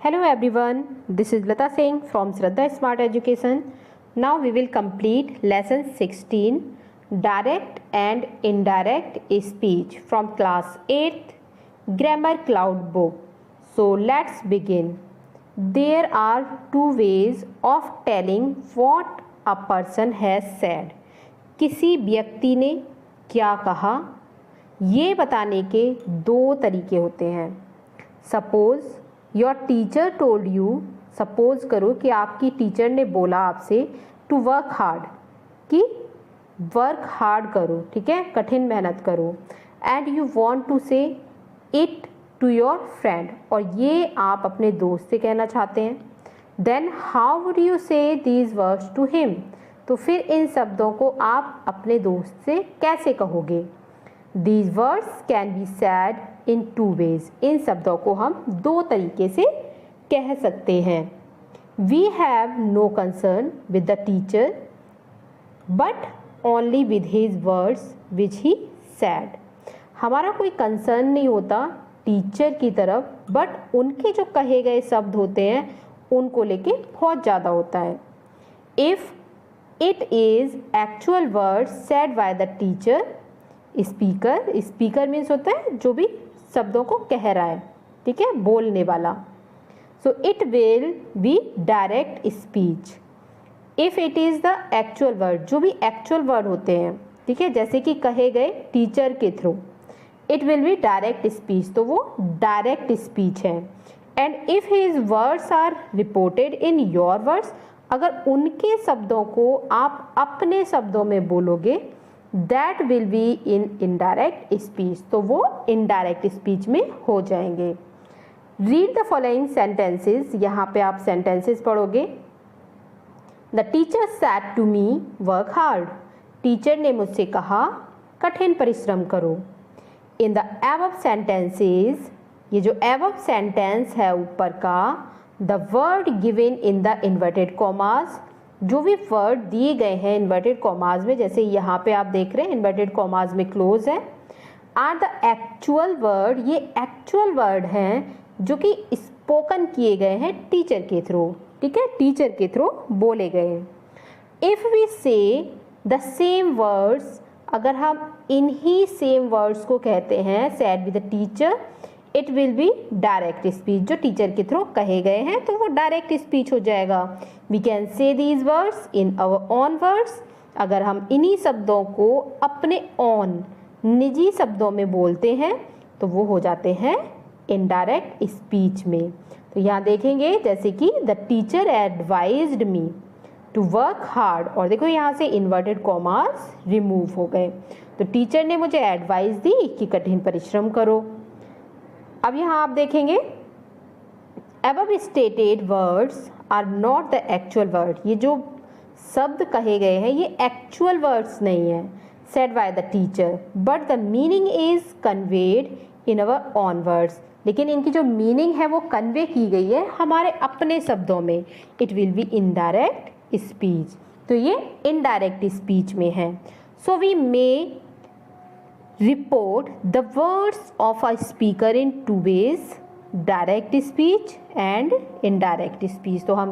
Hello everyone, this is Lata Singh from Shraddha Smart Education. Now we will complete lesson 16 Direct and Indirect Speech from class 8th Grammar Cloud book. So let's begin. There are two ways of telling what a person has said. किसी व्यक्ति ने क्या कहा, ये बताने के दो तरीके होते हैं. Suppose your teacher told you, suppose करो कि आपकी टीचर ने बोला आपसे टू वर्क हार्ड, कि वर्क हार्ड करो, ठीक है, कठिन मेहनत करो. एंड यू वॉन्ट टू से इट टू योर फ्रेंड, और ये आप अपने दोस्त से कहना चाहते हैं. देन हाउ वुड यू से दीज वर्ड्स टू हिम, तो फिर इन शब्दों को आप अपने दोस्त से कैसे कहोगे. These words can be said in two ways. इन शब्दों को हम दो तरीके से कह सकते हैं. We have no concern with the teacher, but only with his words which he said. हमारा कोई कंसर्न नहीं होता टीचर की तरफ, बट उनके जो कहे गए शब्द होते हैं उनको लेके बहुत ज़्यादा होता है. If it is actual words said by the teacher, speaker means होता है जो भी शब्दों को कह रहा है, ठीक है, बोलने वाला. So it will be direct speech. If it is the actual word, जो भी एक्चुअल वर्ड होते हैं, ठीक है, जैसे कि कहे गए टीचर के through, it will be direct speech, तो वो डायरेक्ट स्पीच है. And if his words are reported in your words, अगर उनके शब्दों को आप अपने शब्दों में बोलोगे, that will be in indirect speech, तो वो इनडायरेक्ट स्पीच में हो जाएंगे. रीड द फॉलोइंग सेंटेंसेस, यहाँ पे आप सेंटेंसेस पढ़ोगे. The teacher said to me work hard, teacher ने मुझसे कहा कठिन परिश्रम करो. इन द एबव सेंटेंसेस, ये जो एबव सेंटेंस है ऊपर का, the word given in the inverted commas, जो भी वर्ड दिए गए हैं इन्वर्टेड कॉमास में, जैसे यहाँ पे आप देख रहे हैं इन्वर्टेड कॉमास में क्लोज है, आर द एक्चुअल वर्ड, ये एक्चुअल वर्ड हैं जो कि स्पोकन किए गए हैं टीचर के थ्रू, ठीक है, टीचर के थ्रू बोले गए. If we say the same words, अगर हम इन्हीं सेम वर्ड्स को कहते हैं said with the teacher, it will be direct speech, जो टीचर के थ्रू कहे गए हैं तो वो डायरेक्ट स्पीच हो जाएगा. We can say these words in our own words, अगर हम इन्हीं शब्दों को अपने ओन निजी शब्दों में बोलते हैं तो वो हो जाते हैं इनडायरेक्ट स्पीच में. तो यहाँ देखेंगे जैसे कि the teacher advised me to work hard, और देखो यहाँ से इन्वर्टेड कॉमास रिमूव हो गए, तो टीचर ने मुझे एडवाइस दी कि कठिन परिश्रम करो. अब यहाँ आप देखेंगे above stated words are not the actual word, ये जो शब्द कहे गए हैं ये एक्चुअल वर्ड्स नहीं है said by the teacher, but the meaning is conveyed in our own words, लेकिन इनकी जो मीनिंग है वो कन्वे की गई है हमारे अपने शब्दों में. It will be indirect speech, तो ये इनडायरेक्ट स्पीच में है. So we may report the words of a speaker in two ways, direct speech and indirect speech. तो हम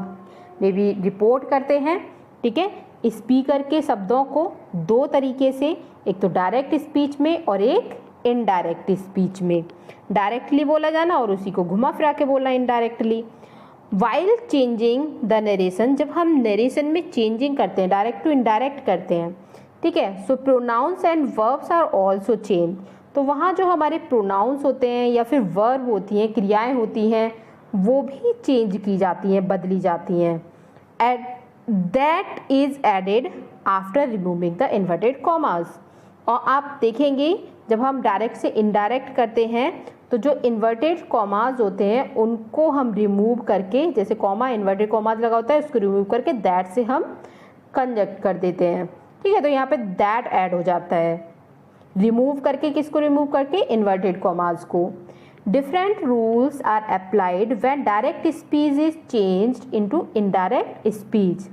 मे भी रिपोर्ट करते हैं, ठीक है, स्पीकर के शब्दों को दो तरीके से, एक तो डायरेक्ट स्पीच में और एक इनडायरेक्ट स्पीच में. डायरेक्टली बोला जाना और उसी को घुमा फिरा के बोलना indirectly. While changing the narration, जब हम नरेशन में चेंजिंग करते हैं, डायरेक्ट टू इनडायरेक्ट करते हैं, ठीक है, so pronouns and verbs are also change, तो वहाँ जो हमारे प्रोनाउंस होते हैं या फिर वर्ब होती हैं, क्रियाएं होती हैं, वो भी चेंज की जाती हैं, बदली जाती हैं. At that is added after removing the inverted commas, और आप देखेंगे जब हम डायरेक्ट से इनडायरेक्ट करते हैं तो जो इन्वर्टेड कॉमास होते हैं उनको हम रिमूव करके, जैसे कॉमा इन्वर्टेड कॉमास लगा होता है उसको रिमूव करके दैट से हम कंजक्ट कर देते हैं, ठीक है, तो यहाँ पे दैट ऐड हो जाता है. रिमूव करके, किसको रिमूव करके, इन्वर्टेड कॉमास को. Different rules are applied when direct speech is changed into indirect speech,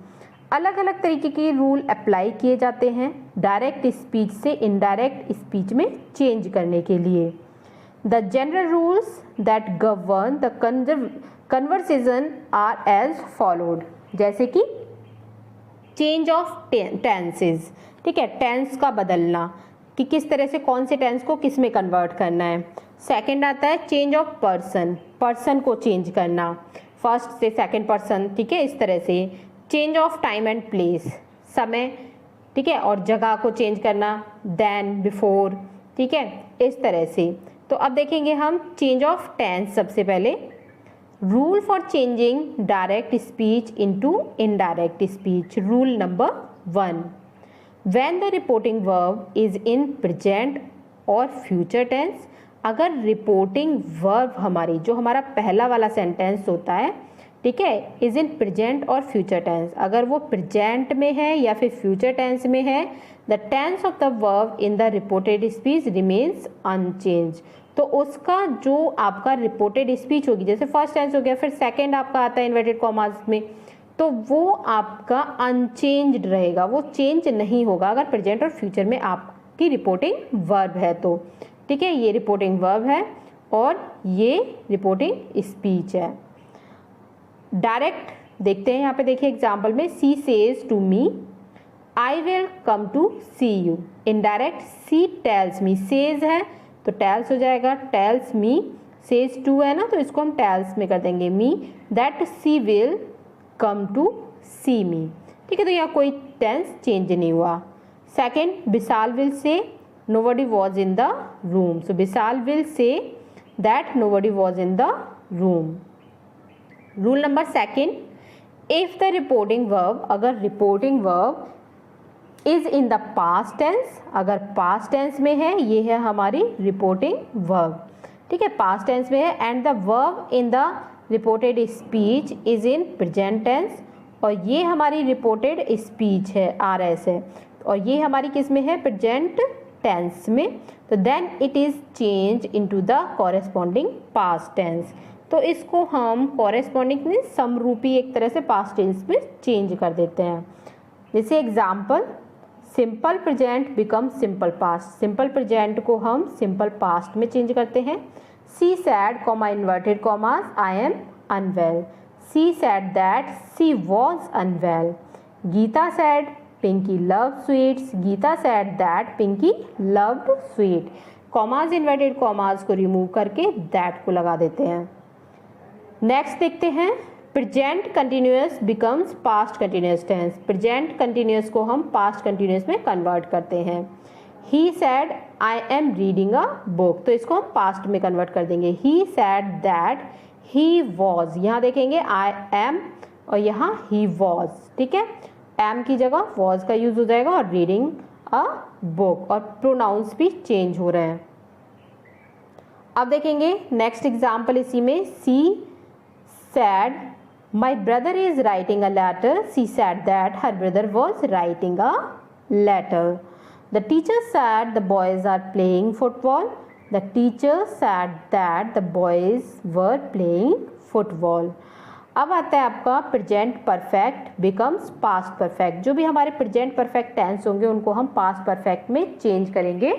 अलग अलग तरीके के रूल अप्लाई किए जाते हैं डायरेक्ट स्पीच से इनडायरेक्ट स्पीच में चेंज करने के लिए. The general rules that govern the conversation are as followed, जैसे कि चेंज ऑफ टेंसेज, ठीक है, टेंस का बदलना कि किस तरह से कौन से टेंस को किस में कन्वर्ट करना है। सेकंड आता है चेंज ऑफ पर्सन, पर्सन को चेंज करना, फर्स्ट से सेकंड पर्सन, ठीक है, इस तरह से। Change of time and place, समय, ठीक है, और जगह को चेंज करना, देन, बिफोर, ठीक है, इस तरह से। तो अब देखेंगे हम चेंज ऑफ टेंस। सबसे पहले rule for changing direct speech into indirect speech. Rule number 1, when the reporting verb is in present और फ्यूचर टेंस, अगर रिपोर्टिंग वर्ब हमारी, जो हमारा पहला वाला सेंटेंस होता है, ठीक है, इज इन प्रेजेंट और फ्यूचर टेंस, अगर वो प्रेजेंट में है या फिर फ्यूचर टेंस में है, the tense of the verb in the reported speech remains unchanged. तो उसका जो आपका रिपोर्टेड स्पीच होगी, जैसे फर्स्ट टेंस हो गया, फिर सेकेंड आपका आता है इन्वर्टेड कॉमास में, तो वो आपका अनचेंज्ड रहेगा, वो चेंज नहीं होगा अगर प्रेजेंट और फ्यूचर में आपकी रिपोर्टिंग वर्ब है तो, ठीक है। ये रिपोर्टिंग वर्ब है और ये रिपोर्टिंग स्पीच है। डायरेक्ट देखते हैं, यहाँ पे देखिए एग्जाम्पल में, she says to me I will come to see you. Indirect she tells me, says है तो टेल्स हो जाएगा, टेल्स मी, सेज टू है ना तो इसको हम टेल्स में कर देंगे me, that she will come to see me, ठीक है। तो यहाँ कोई टेंस चेंज नहीं हुआ। Second, Vishal will say nobody was in the room, so Vishal will say that nobody was in the room. Rule number 2, if the reporting verb, अगर reporting verb is in the past tense, अगर past tense में है, ये है हमारी reporting verb, ठीक है, past tense में है, and the verb in the reported speech is in present tense, और ये हमारी reported speech है, RS है, और ये हमारी किस में है, present टेंस में, तो then it is change into the corresponding past tense. तो इसको हम कॉरेस्पॉन्डिंग में समरूपी एक तरह से पास्ट टेंस में चेंज कर देते हैं। जैसे example, simple present become simple past, simple present को हम सिंपल पास्ट में चेंज करते हैं। She said comma inverted commas I am unwell, she said that she was unwell. Gita said Pinky love sweets, Gita said that Pinky loved sweet. Commas inverted commas को remove करके that को लगा देते हैं। नेक्स्ट देखते हैं, present continuous becomes past continuous tense, present continuous को हम पास्ट कंटिन्यूअस में कन्वर्ट करते हैं। He said I am reading a book, तो इसको हम पास्ट में कन्वर्ट कर देंगे। He said that he was, यहाँ देखेंगे आई एम और यहाँ ही वॉज, ठीक है, एम की जगह वॉज का यूज हो जाएगा और रीडिंग अ बुक, और प्रोनाउंस भी चेंज हो रहे हैं। अब देखेंगे नेक्स्ट एग्जाम्पल इसी में, she said my brother is writing a letter, she said that her brother was writing a letter. The teacher said the boys are playing football, the teacher said that the boys were playing football. अब आता है आपका present perfect becomes past perfect. जो भी हमारे present perfect tense होंगे उनको हम पास्ट परफेक्ट में चेंज करेंगे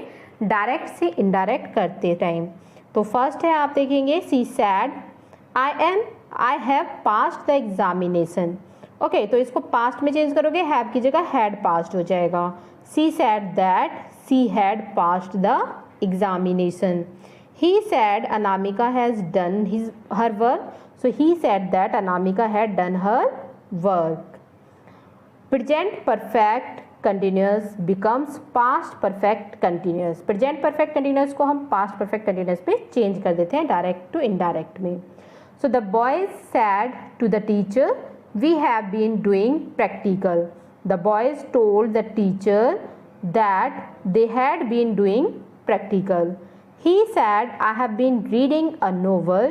डायरेक्ट से इनडायरेक्ट करते टाइम। तो फर्स्ट है, आप देखेंगे, she said I have passed the examination. Okay, तो इसको पास्ट में चेंज करोगे, हैव की जगह हैड पास्ड हो जाएगा। She said that she had passed the examination. He said Anamika has done her work. So he said that Anamika had done her work. Present perfect continuous becomes past perfect continuous. Present perfect continuous को हम past perfect continuous पे change कर देते हैं direct to indirect में. So the boys said to the teacher, we have been doing practical. The boys told the teacher that they had been doing practical. He said, I have been reading a novel.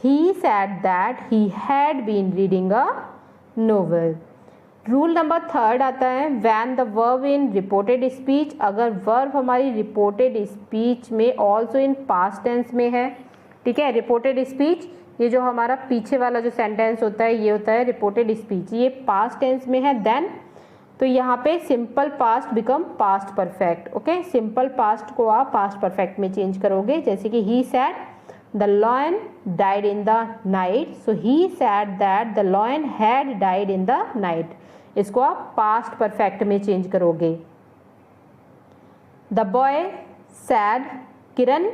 He said that he had been reading a novel. Rule number 3 आता है, when the verb in reported speech, अगर verb हमारी reported speech में also in past tense में है, ठीक है, reported speech, ये जो हमारा पीछे वाला जो sentence होता है ये होता है reported speech, ये past tense में है then, तो यहाँ पे simple past become past perfect. Okay, simple past को आप पास्ट परफेक्ट में चेंज करोगे, जैसे कि he said the lion died in the night, so he said that the lion had died in the night. इसको आप पास्ट परफेक्ट में change करोगे। The boy said Kiran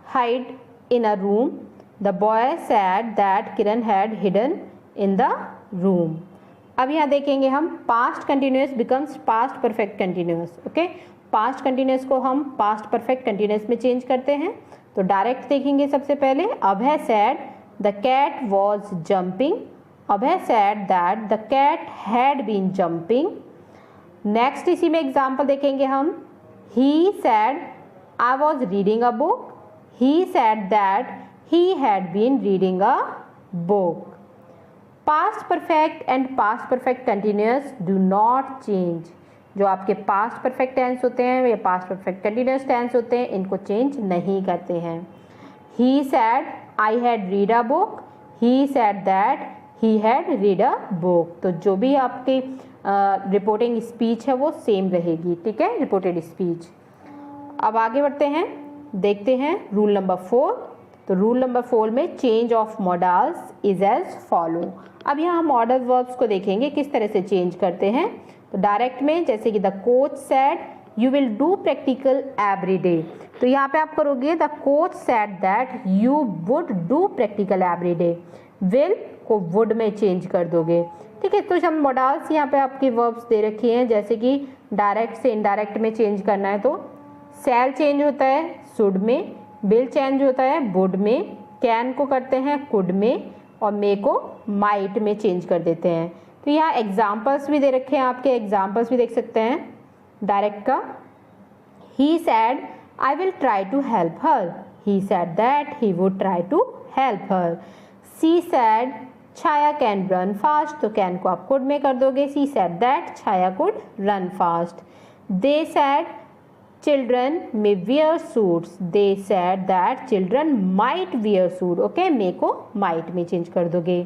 hide in a room, the boy said that Kiran had hidden in the room. अब यहाँ देखेंगे हम past continuous becomes past perfect continuous. Okay, past continuous को हम पास्ट परफेक्ट कंटिन्यूस में change करते हैं। तो डायरेक्ट देखेंगे सबसे पहले, Abhay said the cat was jumping, Abhay said that the cat had been jumping. Next इसी में एग्जाम्पल देखेंगे हम, he said I was reading a book, he said that he had been reading a book. Past perfect and past perfect continuous do not change. जो आपके past perfect tense होते हैं या past perfect continuous tense होते हैं, इनको change नहीं करते हैं। He said I had read a book, he said that he had read a book. तो जो भी आपकी रिपोर्टिंग स्पीच है वो सेम रहेगी। ठीक है, रिपोर्टेड स्पीच। अब आगे बढ़ते हैं, देखते हैं रूल नंबर 4। तो रूल नंबर 4 में change of modals is as follow. अब यहाँ हम मॉडल वर्ब्स को देखेंगे किस तरह से चेंज करते हैं। तो डायरेक्ट में जैसे कि the coach sad you will do practical every day, तो यहाँ पे आप करोगे the coach sad that you would do practical every day, will को वुड में चेंज कर दोगे। ठीक है, तो हम मॉडल्स यहाँ पे आपके वर्ब्स दे रखे हैं, जैसे कि डायरेक्ट से इनडायरेक्ट में चेंज करना है तो शैल चेंज होता है शुड में, विल चेंज होता है वुड में, कैन को करते हैं कुड में, और मे को माइट में चेंज कर देते हैं। तो यहाँ एग्जाम्पल्स भी दे रखे हैं, आपके एग्जाम्पल्स भी देख सकते हैं डायरेक्ट का। He said I will try to help her, he said that he would try to help her. She said Chhaya can run fast, तो कैन को आप कुड में कर दोगे, she said that Chhaya could run fast. They said children may wear suits, they said that children might wear suit। Okay, may को might में change कर दोगे।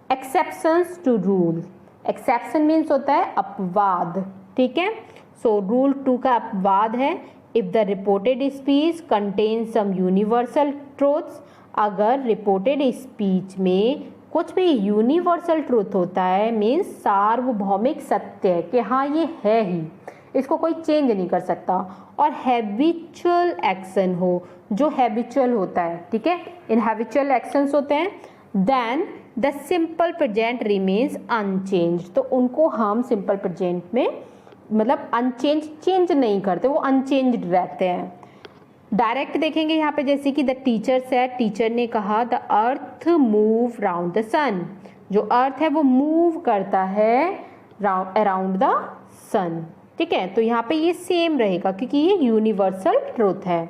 exceptions to rule, exception means होता है अपवाद। ठीक है, सो रूल 2 का अपवाद है, if the reported speech contains some universal truths, अगर रिपोर्टेड स्पीच में कुछ भी यूनिवर्सल ट्रूथ होता है, मीन्स सार्वभौमिक सत्य कि हाँ ये है ही, इसको कोई चेंज नहीं कर सकता, और हैबिचुअल एक्शन हो, जो हैबिचुअल होता है। ठीक है, इन हैबिचुअल एक्शंस होते हैं, then the simple present remains unchanged, तो उनको हम सिंपल प्रेजेंट में मतलब अनचेंज चेंज नहीं करते, वो अनचेंज्ड रहते हैं। डायरेक्ट देखेंगे यहाँ पे, जैसे कि द टीचर सेड, टीचर ने कहा the earth move round the sun, जो अर्थ है वो मूव करता है अराउंड द सन। ठीक है, तो यहाँ पे ये सेम रहेगा क्योंकि ये यूनिवर्सल ट्रूथ है।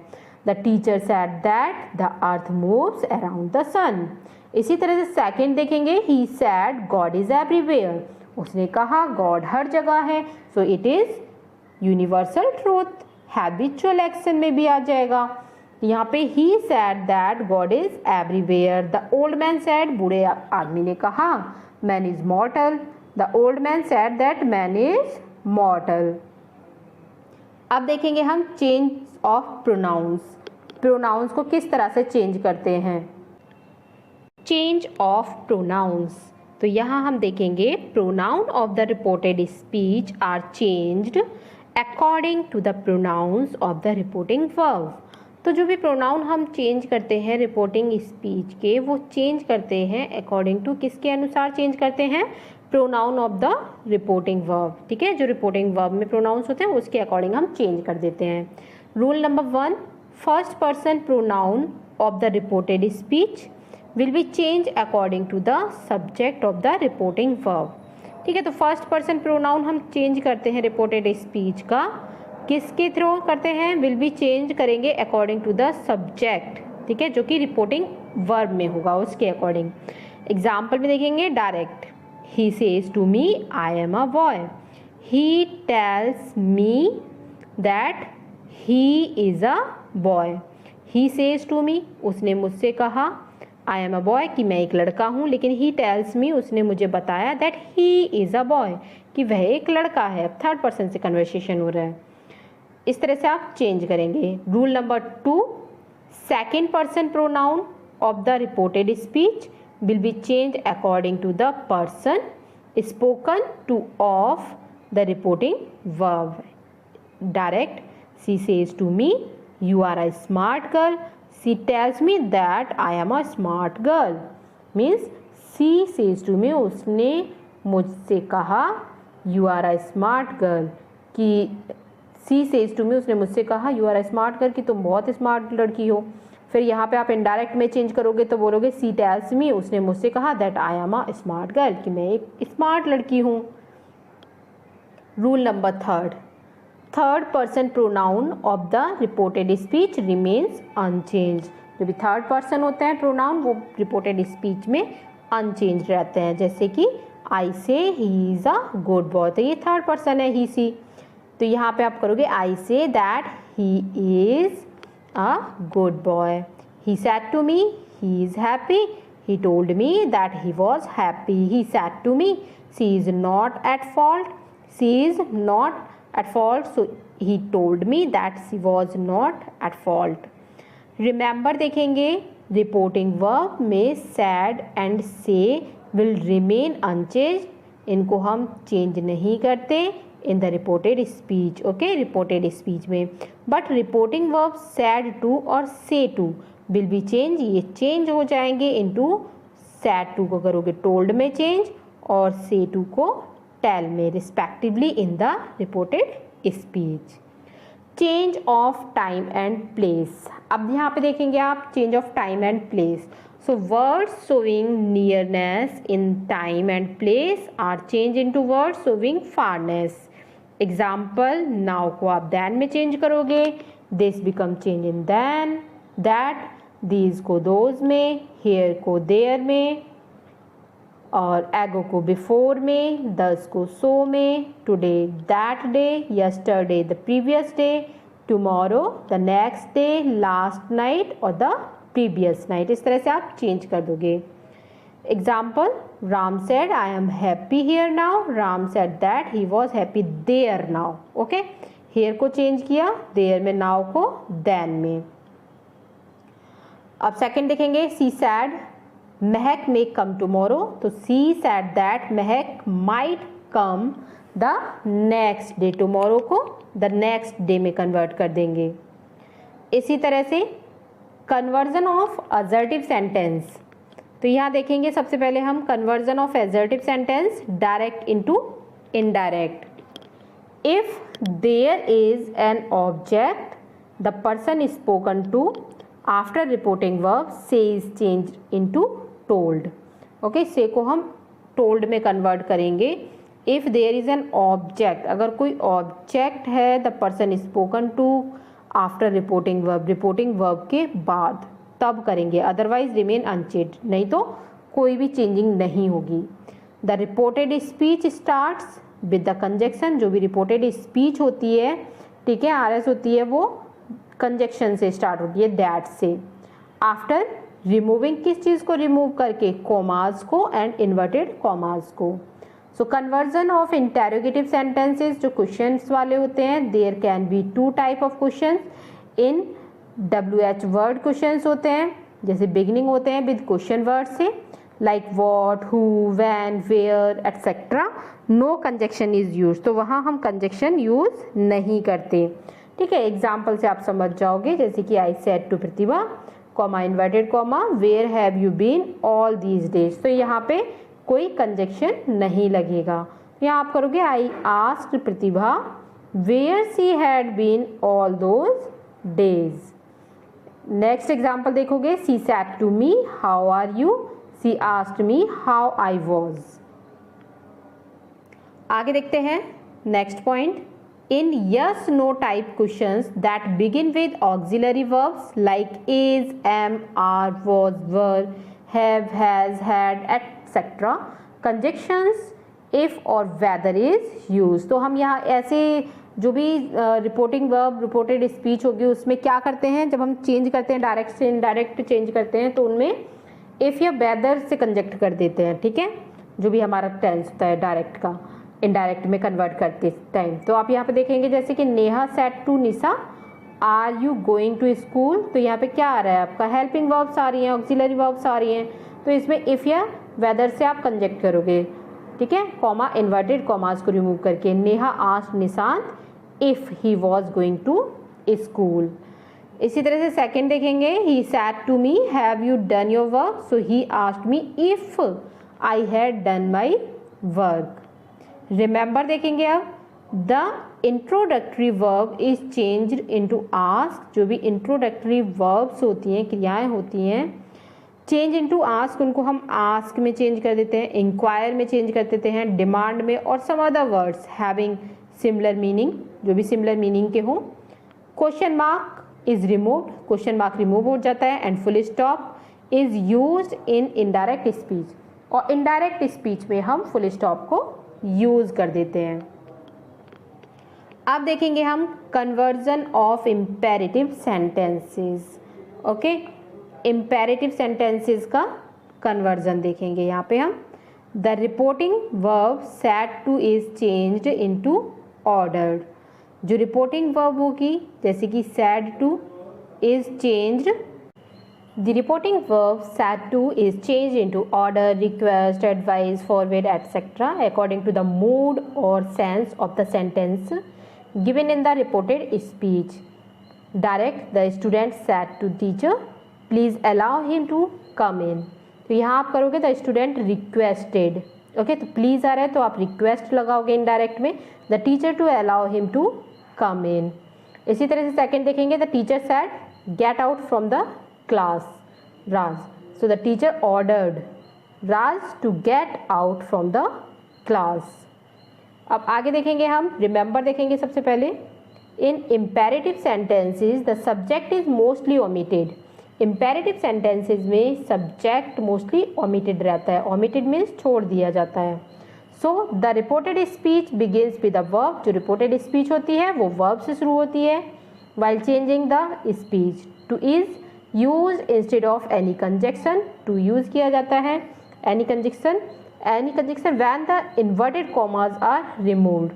The teacher said that the earth moves around the sun. इसी तरह से सेकंड देखेंगे, he said God is everywhere, उसने कहा गॉड हर जगह है, so it is universal truth, habitual action में भी आ जाएगा। यहाँ पे he said that God is everywhere. The old man said, बूढ़े आदमी ने कहा man is mortal, the old man said that man is मॉर्टल। अब देखेंगे हम चेंज ऑफ प्रोनाउंस, प्रोनाउंस को किस तरह से चेंज करते हैं। चेंज ऑफ प्रोनाउंस, तो यहाँ हम देखेंगे pronoun of the reported speech are changed according to the pronouns of the reporting verb. तो जो भी प्रोनाउन हम चेंज करते हैं रिपोर्टिंग स्पीच के, वो चेंज करते हैं अकॉर्डिंग टू किसके अनुसार चेंज करते हैं, pronoun of the reporting verb. ठीक है, जो रिपोर्टिंग वर्ब में प्रोनाउंस होते हैं उसके अकॉर्डिंग हम चेंज कर देते हैं। Rule number 1, first person pronoun of the reported speech will be change according to the subject of the reporting verb. ठीक है, तो फर्स्ट पर्सन प्रोनाउन हम चेंज करते हैं रिपोर्टेड स्पीच का, किसके थ्रू करते हैं, विल बी चेंज करेंगे अकॉर्डिंग टू द सब्जेक्ट। ठीक है, जो कि रिपोर्टिंग वर्ब में होगा उसके अकॉर्डिंग। एग्जाम्पल में देखेंगे direct, he says to me I am a boy, he tells me that he is a boy। he says to me, उसने मुझसे कहा, आई एम अ बॉय कि मैं एक लड़का हूँ, लेकिन ही टेल्स मी उसने मुझे बताया that he is a boy कि वह एक लड़का है। अब थर्ड पर्सन से कन्वर्सेशन हो रहा है। इस तरह से आप चेंज करेंगे। Rule number 2, second person pronoun of the reported speech will be changed according to the person spoken to of the reporting verb. Direct, she says to me, you are a smart girl. She tells me that I am a smart girl. Means she says to me, उसने मुझसे कहा you are a smart girl कि she says to me उसने मुझसे कहा you are a smart girl कि तुम बहुत स्मार्ट लड़की हो। फिर यहाँ पे आप इनडायरेक्ट में चेंज करोगे तो बोलोगे सी टेल्स मी उसने मुझसे कहा that I am a smart girl कि मैं एक स्मार्ट लड़की हूँ। Rule number 3, third person pronoun of the reported speech remains unchange. जो भी थर्ड पर्सन होते हैं प्रोनाउन वो रिपोर्टेड स्पीच में अनचेंज रहते हैं। जैसे कि आई से he is a good boy, तो ये थर्ड पर्सन है ही सी, तो यहाँ पे आप करोगे I say that he is a good boy. He said to me he is happy. He told me that he was happy. He said to me she is not at fault. She is not at fault. So he told me that she was not at fault. Remember देखेंगे reporting verb में said and say will remain unchanged. इनको हम change नहीं करते in the reported speech. Okay, reported speech में। But reporting verb said to और say to will be change, ये change हो जाएंगे इनटू सैड टू को करोगे टोल्ड में चेंज और से टू को टेल में respectively in the reported speech. Change of time and place. अब यहाँ पे देखेंगे आप change of time and place. So words showing nearness in time and place are changed into words showing farness. Example, now को आप then में change करोगे, this become change in then, that, these को those में, here को there में, और ago को before में, thus को so में, today that day, yesterday the previous day, tomorrow the next day, last night और the प्रीवियस नाइट। इस तरह से आप चेंज कर दोगे। Example, Ram said I am happy here now, Ram said that he was happy there now. Okay, here को change किया, there में, नाउ को देन में। अब सेकंड देखेंगे, she sad Mahak may come tomorrow, तो सी said that Mahak might come the next day, tomorrow को the next day में कन्वर्ट कर देंगे। इसी तरह से कन्वर्जन ऑफ असर्टिव सेंटेंस, तो यहाँ देखेंगे सबसे पहले हम conversion of assertive sentence direct into indirect. If there is an object the person spoken to after reporting verb say is change into told. Okay, say को हम टोल्ड में convert करेंगे। If there is an object, अगर कोई object है the person spoken to after reporting verb के बाद तब करेंगे, अदरवाइज रिमेन अनचेंज, नहीं तो कोई भी चेंजिंग नहीं होगी। The reported speech starts with the conjunction, जो भी रिपोर्टेड स्पीच होती है, ठीक है, आरएस होती है, वो कंजक्शन से स्टार्ट होती है, दैट से। आफ्टर रिमूविंग, किस चीज़ को रिमूव करके, कॉमास को एंड इन्वर्टेड कॉमास को। So conversion of interrogative sentences, जो क्वेश्चंस वाले होते हैं, there can be 2 type of questions. इन WH वर्ड क्वेश्चंस होते हैं, जैसे बिगिनिंग होते हैं विद क्वेश्चन वर्ड से, like what, who, when, where etcetera. No conjunction is use, तो वहाँ हम कंजक्शन यूज नहीं करते। ठीक है, एग्जाम्पल से आप समझ जाओगे, जैसे कि I said to Pratibha, comma inverted comma, where have you been all these days, तो यहाँ पे कोई कंजक्शन नहीं लगेगा। यहाँ आप करोगे I asked Pratibha where she had been all those days. Next example देखोगे, she said to me how are you, she asked me how I was. आगे देखते हैं next point. In yes no type questions that begin with auxiliary verbs like is, am, are, was, were, have, has, had, etc. conjunctions if और whether is used। तो हम यहाँ ऐसे जो भी रिपोर्टिंग वर्ब, रिपोर्टेड स्पीच होगी, उसमें क्या करते हैं, जब हम चेंज करते हैं डायरेक्ट से इनडायरेक्ट चेंज करते हैं, तो उनमें इफ़ या वेदर से कंजक्ट कर देते हैं, ठीक है, जो भी हमारा टेंस होता है डायरेक्ट का इनडायरेक्ट में कन्वर्ट करते टाइम। तो आप यहाँ पे देखेंगे जैसे कि Neha said to Nisha are you going to school, तो यहाँ पे क्या आ रहा है आपका, हेल्पिंग वर्ब्स आ रही हैं, ऑक्सिलरी वर्ब्स आ रही हैं, तो इसमें इफ़ या वेदर से आप कंजक्ट करोगे, ठीक है, कॉमा इन्वर्टेड कॉमास को रिमूव करके। Neha asked Nishant if he was going to school. इसी तरह से सेकंड देखेंगे, he said to me have you done your work, so he asked me if I had done my work. Remember देखेंगे अब, the introductory verb is changed into ask, जो भी introductory verbs होती हैं, क्रियाएं होती हैं, चेंज इनटू आस्क, उनको हम आस्क में चेंज कर देते हैं, इंक्वायर में चेंज कर देते हैं, डिमांड में, और some other words having similar meaning, जो भी सिमिलर मीनिंग के हों। Question mark is removed, question mark remove हो जाता है, and full stop is used in indirect speech, और इनडायरेक्ट स्पीच में हम फुल स्टॉप को यूज कर देते हैं। अब देखेंगे हम conversion of imperative sentences. Okay, imperative sentences का कन्वर्जन देखेंगे यहाँ पे हम। The reporting verb said two is changed into ordered, जो रिपोर्टिंग वर्ब होगी जैसे कि sad two is changed, the reporting verb sad to is changed into order, request, advise, forward, etc. according to the mood or sense of the sentence given in the reported speech. Direct, the student said to teacher, please allow him to come in. तो यहाँ आप करोगे the student requested, okay, तो please आ रहा है तो आप request लगाओगे इनडायरेक्ट में, the teacher to allow him to come in. इसी तरह से सेकंड देखेंगे, the teacher said get out from the class, Raj. So the teacher ordered Raj to get out from the class. अब आगे देखेंगे हम, रिमेंबर देखेंगे सबसे पहले। In imperative sentences the subject is mostly omitted, imperative sentences में subject mostly omitted रहता है, ओमिटेड मीन्स छोड़ दिया जाता है। So the reported speech begins with the verb, जो रिपोर्टेड स्पीच होती है वो वर्ब से शुरू होती है। While changing the speech, to is use instead of any conjunction, to use किया जाता है any conjunction when the inverted commas are removed.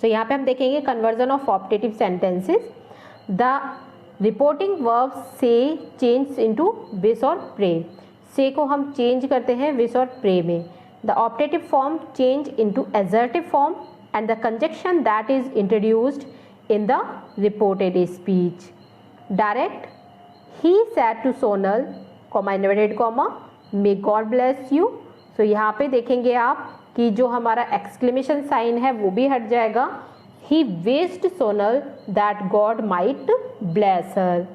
सो यहाँ पे हम देखेंगे conversion of optative sentences. The reporting verb से चेंज इनटू विश और pray, से को हम चेंज करते हैं विश और प्रे में। The optative form change into assertive form and the conjunction that is introduced in the reported speech. Direct, he said to Sonal, comma inverted comma, may God bless you. So यहाँ पे देखेंगे आप कि जो हमारा exclamation sign है वो भी हट जाएगा। He wished Sonal that God might bless her.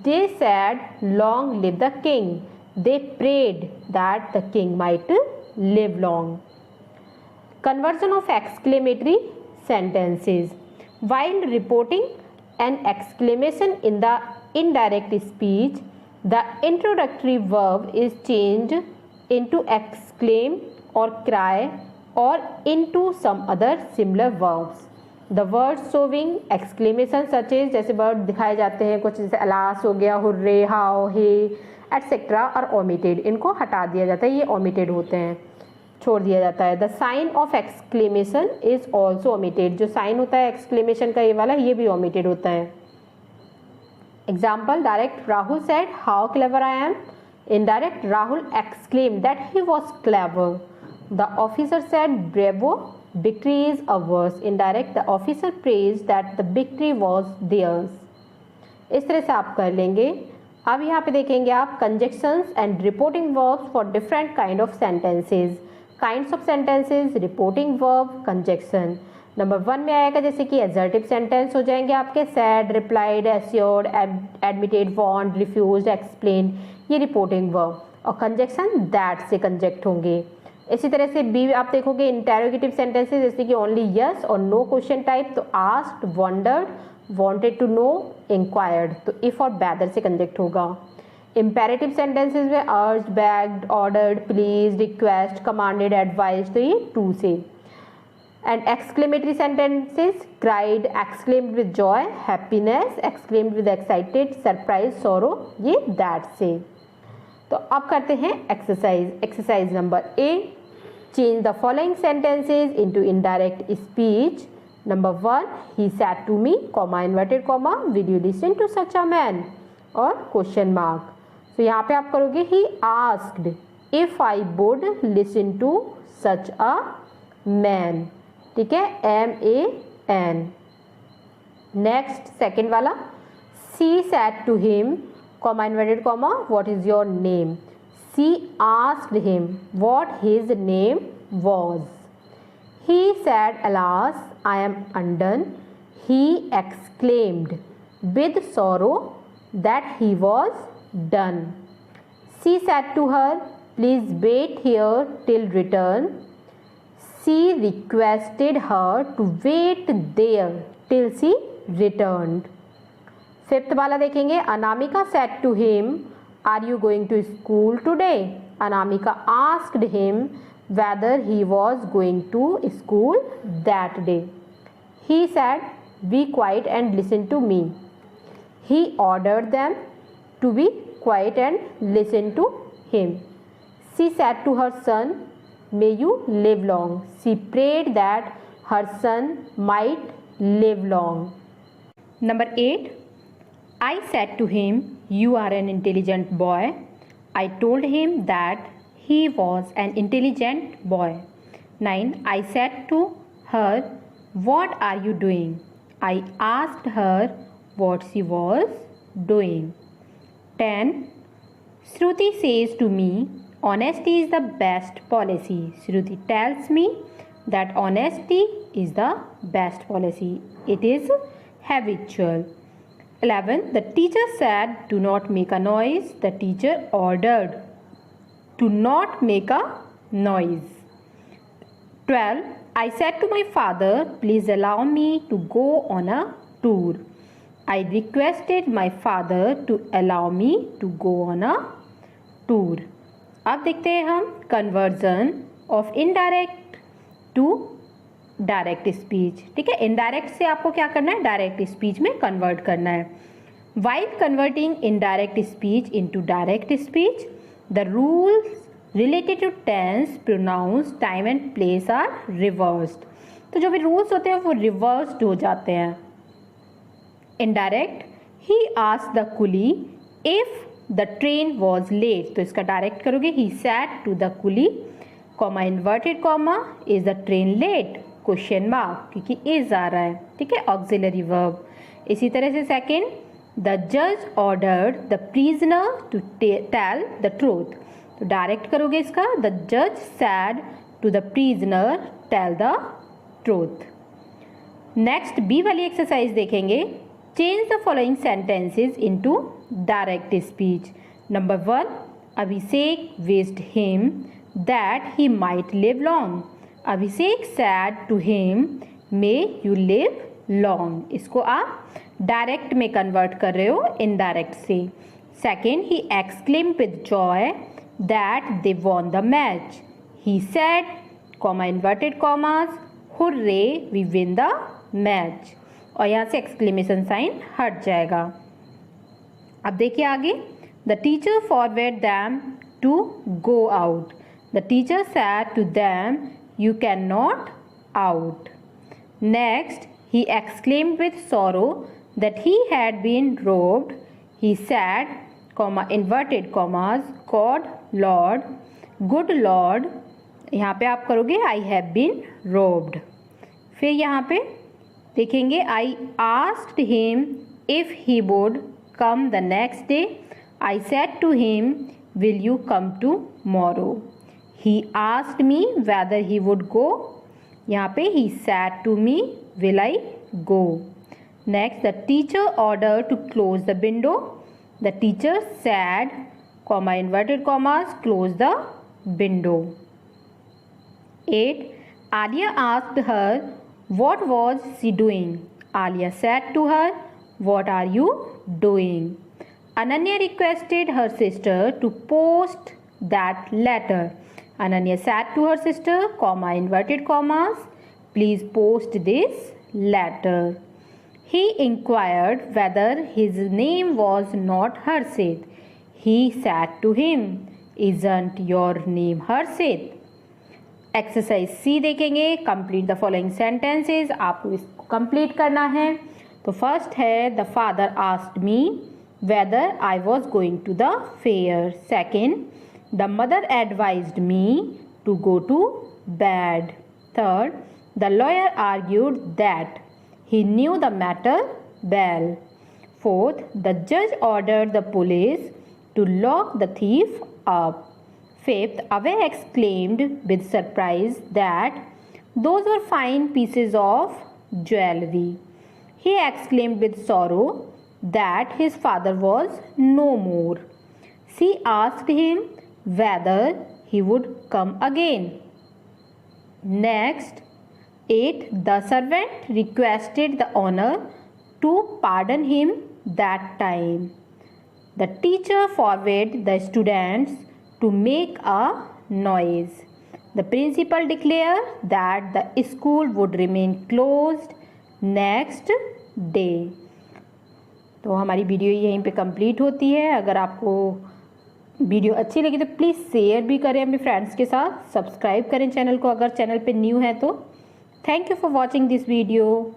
They said, long live the king. They prayed that the king might live long. Conversion of exclamatory sentences. While reporting an exclamation in the indirect speech, the introductory verb is changed into exclaim or cry or into some other similar verbs. The words showing exclamation such as, जैसे word दिखाए जाते हैं कुछ, जैसे alas हो गया, hurray, how, hey etc. are omitted, इनको हटा दिया जाता है, ये omitted होते हैं, छोड़ दिया जाता है। The sign of exclamation is also omitted, जो साइन होता है exclamation का ये वाला, ये भी omitted होता है। Example, direct, Rahul said how clever I am. Indirect, Rahul exclaimed that he was clever. The officer said bravo, victory is ours. Indirect, the officer praised that the victory was theirs. इस तरह से आप कर लेंगे। अब यहाँ पे देखेंगे आप conjunctions and reporting verbs for different kind of sentences. Kinds of sentences, reporting verb, conjunction. Number 1 में आएगा जैसे कि एजर्टिव सेंटेंस हो जाएंगे आपके, sad, replied, assured, admitted, want, refused, explain, ये रिपोर्टिंग वर्ब, और कंजक्शन दैट से कंजक्ट होंगे। इसी तरह से बी आप देखोगे इंटेरोगेटिव सेंटेंसेस जैसे कि ओनली यस और नो क्वेश्चन टाइप, तो asked, wondered, wanted to know, enquired, तो इफ और वेदर से कंजक्ट होगा। इम्पेरेटिव सेंटेंसेस में urged, begged, ordered, please, request, commanded, advise, तो ये टू से। And exclamatory sentences, cried, exclaimed with joy, happiness, exclaimed with excited, surprise, sorrow, ये that से। तो अब करते हैं exercise number A. Change the following sentences into indirect speech. Number 1, he said to me, comma inverted comma, will you listen to such a man, और question mark. तो यहाँ पे आप करोगे he asked if I would listen to such a man, ठीक है, MAN। Next second वाला, she said to him, comma inverted comma, what is your name. She asked him what his name was. He said, alas, I am undone. He exclaimed with sorrow that he was done. She said to her, please wait here till return. She requested her to wait there till she returned. Fifth वाला देखेंगे, Anamika said to him, are you going to school today? Anamika asked him whether he was going to school that day. He said, be quiet and listen to me. He ordered them to be quiet and listen to him. She said to her son, may you live long. She prayed that her son might live long. Number 8, I said to him, you are an intelligent boy. I told him that he was an intelligent boy. 9, I said to her, what are you doing? I asked her what she was doing. 10, Shruti says to me, honesty is the best policy. Shruti tells me that honesty is the best policy. It is habitual. 11, the teacher said, do not make a noise. The teacher ordered to not make a noise. 12, I said to my father, please allow me to go on a tour. I requested my father to allow me to go on a tour. अब देखते हैं हम conversion of indirect to direct speech, ठीक है। Indirect से आपको क्या करना है, डायरेक्ट स्पीच में कन्वर्ट करना है। While converting indirect speech into direct speech, the rules related to tense, pronouns, time and place are reversed. तो जो भी रूल्स होते हैं वो रिवर्स्ड हो जाते हैं। Indirect, he asked the coolie if the train was late. तो इसका डायरेक्ट करोगे, he said to the coolie, comma inverted comma, is the train late? Question mark, क्योंकि is आ रहा है, ठीक है, ऑक्सिलरी वर्ब। इसी तरह से second, the judge ordered the prisoner to tell the truth. तो डायरेक्ट करोगे इसका, the judge said to the prisoner tell the truth. Next B वाली एक्सरसाइज देखेंगे, change the following sentences into direct speech. Number 1, Abhishek wished him that he might live long. Abhishek said to him may you live long. इसको आप direct में convert कर रहे हो indirect से। Second, he exclaim with joy that they won the match. He said, comma inverted commas, hurray we win the match. और यहाँ से एक्सक्लेमेशन साइन हट जाएगा। अब देखिए आगे, the teacher forward them to go out. The teacher said to them, you can not out. Next, he exclaimed with sorrow that he had been robbed. He said, comma inverted commas, God, Lord, good Lord। यहाँ पे आप करोगे I have been robbed। फिर यहाँ पे देखेंगे, I asked him if he would come the next day. I said to him, will you come tomorrow? He asked me whether he would go. यहाँ पे he said to me, will I go? Next, the teacher ordered to close the window. The teacher said, comma inverted commas, close the window. 8, Alia asked her, what was she doing? Alia said to her, what are you doing? Ananya requested her sister to post that letter. Ananya said to her sister, comma inverted commas, please post this letter. He inquired whether his name was not Harshit. He said to him, "Isn't your name Harshit?" Exercise C देखेंगे, complete the following sentences. आपको इसको complete करना है। तो first है the father asked me whether I was going to the fair. Second, the mother advised me to go to bed. Third, the lawyer argued that he knew the matter well. Fourth, the जज ordered the police to lock the thief up. Fifth, Abhay exclaimed with surprise that those were fine pieces of jewelry. He exclaimed with sorrow that his father was no more. She asked him whether he would come again. Next, 8. The servant requested the owner to pardon him that time. The teacher forbade the students to make a noise. The principal declared that the school would remain closed next day. तो हमारी video यहीं पे complete होती है। अगर आपको video अच्छी लगी तो प्लीज़ शेयर भी करें अपने फ्रेंड्स के साथ, सब्सक्राइब करें चैनल को अगर चैनल पे न्यू है तो। Thank you for watching this video.